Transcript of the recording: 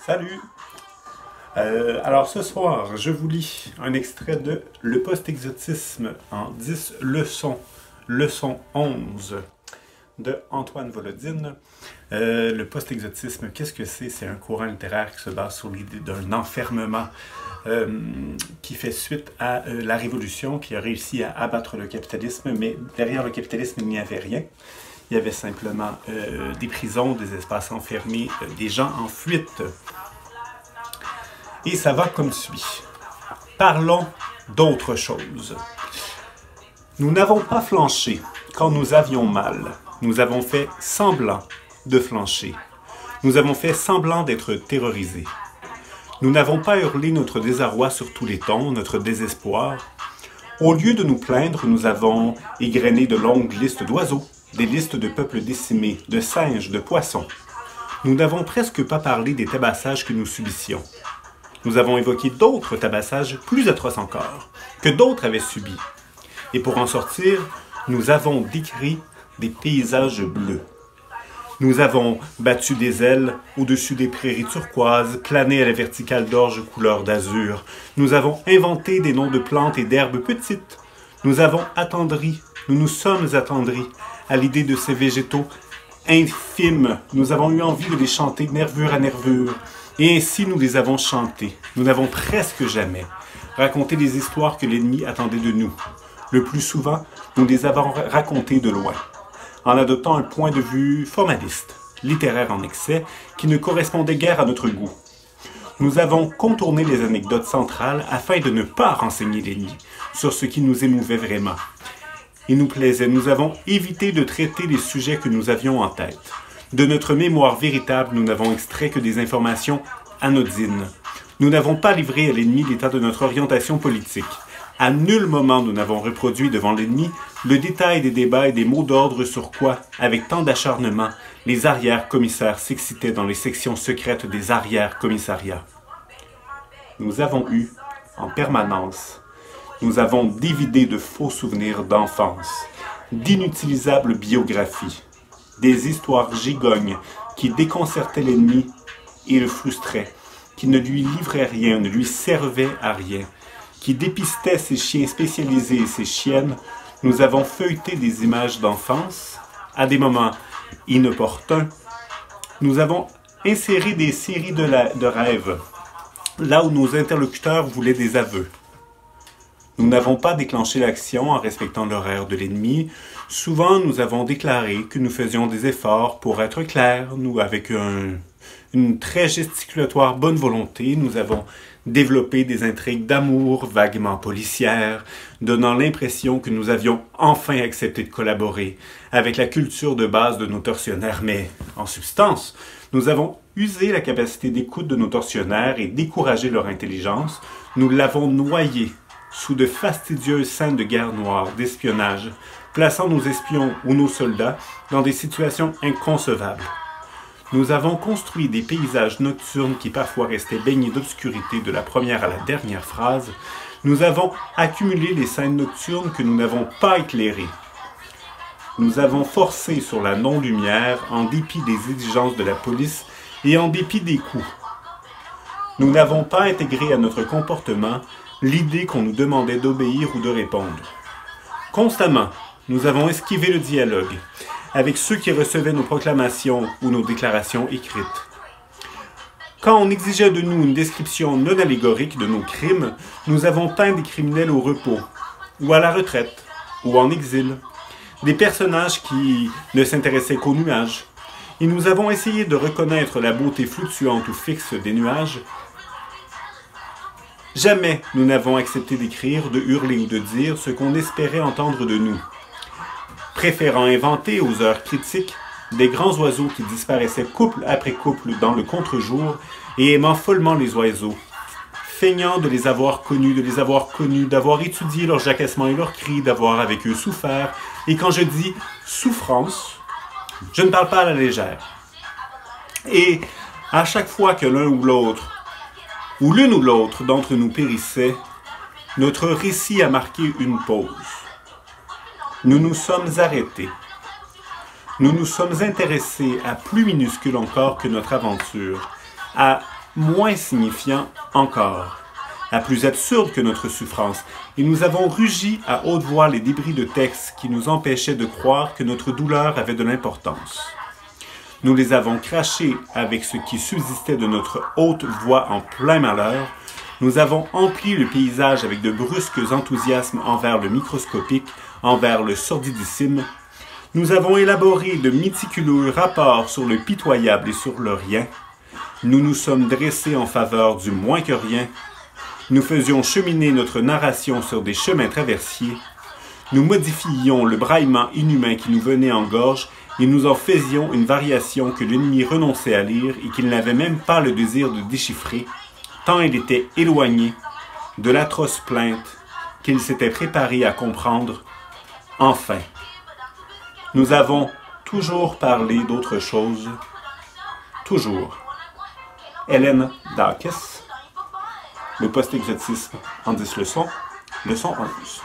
Salut! Alors ce soir, je vous lis un extrait de Le post-exotisme en 10 leçons, leçon 11 de Antoine Volodine. Le post-exotisme, qu'est-ce que c'est? C'est un courant littéraire qui se base sur l'idée d'un enfermement qui fait suite à la Révolution, qui a réussi à abattre le capitalisme, mais derrière le capitalisme, il n'y avait rien. Il y avait simplement des prisons, des espaces enfermés, des gens en fuite. Et ça va comme suit. Parlons d'autre chose. Nous n'avons pas flanché quand nous avions mal. Nous avons fait semblant de flancher. Nous avons fait semblant d'être terrorisés. Nous n'avons pas hurlé notre désarroi sur tous les tons, notre désespoir. Au lieu de nous plaindre, nous avons égrené de longues listes d'oiseaux, des listes de peuples décimés, de singes, de poissons. Nous n'avons presque pas parlé des tabassages que nous subissions. Nous avons évoqué d'autres tabassages plus atroces encore, que d'autres avaient subis. Et pour en sortir, nous avons décrit des paysages bleus. Nous avons battu des ailes au-dessus des prairies turquoises, plané à la verticale d'orge couleur d'azur. Nous avons inventé des noms de plantes et d'herbes petites. Nous avons attendri, nous nous sommes attendris à l'idée de ces végétaux infimes. Nous avons eu envie de les chanter nervure à nervure. Et ainsi nous les avons chantés. Nous n'avons presque jamais raconté les histoires que l'ennemi attendait de nous. Le plus souvent, nous les avons racontées de loin, en adoptant un point de vue formaliste, littéraire en excès, qui ne correspondait guère à notre goût. Nous avons contourné les anecdotes centrales afin de ne pas renseigner l'ennemi sur ce qui nous émouvait vraiment. Il nous plaisait, nous avons évité de traiter les sujets que nous avions en tête. De notre mémoire véritable, nous n'avons extrait que des informations anodines. Nous n'avons pas livré à l'ennemi l'état de notre orientation politique. À nul moment nous n'avons reproduit devant l'ennemi le détail des débats et des mots d'ordre sur quoi, avec tant d'acharnement, les arrière-commissaires s'excitaient dans les sections secrètes des arrière-commissariats. Nous avons eu, en permanence, nous avons dévidé de faux souvenirs d'enfance, d'inutilisables biographies, des histoires gigognes qui déconcertaient l'ennemi et le frustraient, qui ne lui livraient rien, ne lui servaient à rien, qui dépistaient ses chiens spécialisés et ses chiennes. Nous avons feuilleté des images d'enfance à des moments inopportuns. Nous avons inséré des séries de rêves, là où nos interlocuteurs voulaient des aveux. Nous n'avons pas déclenché l'action en respectant l'horaire de l'ennemi. Souvent, nous avons déclaré que nous faisions des efforts pour être clairs. Nous, avec une très gesticulatoire bonne volonté, nous avons développé des intrigues d'amour vaguement policières, donnant l'impression que nous avions enfin accepté de collaborer avec la culture de base de nos tortionnaires. Mais, en substance, nous avons usé la capacité d'écoute de nos tortionnaires et découragé leur intelligence. Nous l'avons noyé sous de fastidieuses scènes de guerre noire, d'espionnage, plaçant nos espions ou nos soldats dans des situations inconcevables. Nous avons construit des paysages nocturnes qui parfois restaient baignés d'obscurité de la première à la dernière phrase. Nous avons accumulé les scènes nocturnes que nous n'avons pas éclairées. Nous avons forcé sur la non-lumière en dépit des exigences de la police et en dépit des coups. Nous n'avons pas intégré à notre comportement l'idée qu'on nous demandait d'obéir ou de répondre. Constamment, nous avons esquivé le dialogue avec ceux qui recevaient nos proclamations ou nos déclarations écrites. Quand on exigeait de nous une description non allégorique de nos crimes, nous avons peint des criminels au repos, ou à la retraite, ou en exil, des personnages qui ne s'intéressaient qu'aux nuages, et nous avons essayé de reconnaître la beauté fluctuante ou fixe des nuages. Jamais nous n'avons accepté d'écrire, de hurler ou de dire ce qu'on espérait entendre de nous, préférant inventer aux heures critiques des grands oiseaux qui disparaissaient couple après couple dans le contre-jour et aimant follement les oiseaux, feignant de les avoir connus, d'avoir étudié leurs jacassements et leurs cris, d'avoir avec eux souffert. Et quand je dis souffrance, je ne parle pas à la légère. Et à chaque fois que l'un ou l'autre, ou l'une ou l'autre d'entre nous périssait, notre récit a marqué une pause. Nous nous sommes arrêtés. Nous nous sommes intéressés à plus minuscule encore que notre aventure, à moins signifiant encore, à plus absurde que notre souffrance, et nous avons rugi à haute voix les débris de textes qui nous empêchaient de croire que notre douleur avait de l'importance. Nous les avons crachés avec ce qui subsistait de notre haute voix en plein malheur. Nous avons empli le paysage avec de brusques enthousiasmes envers le microscopique, envers le sordidissime. Nous avons élaboré de méticuleux rapports sur le pitoyable et sur le rien. Nous nous sommes dressés en faveur du moins que rien. Nous faisions cheminer notre narration sur des chemins traversiers. Nous modifiions le braillement inhumain qui nous venait en gorge et nous en faisions une variation que l'ennemi renonçait à lire et qu'il n'avait même pas le désir de déchiffrer, tant il était éloigné de l'atroce plainte qu'il s'était préparé à comprendre. Enfin, nous avons toujours parlé d'autre chose. Toujours. Hélène Dawkes, le post-exotisme en 10 leçons, leçon 11.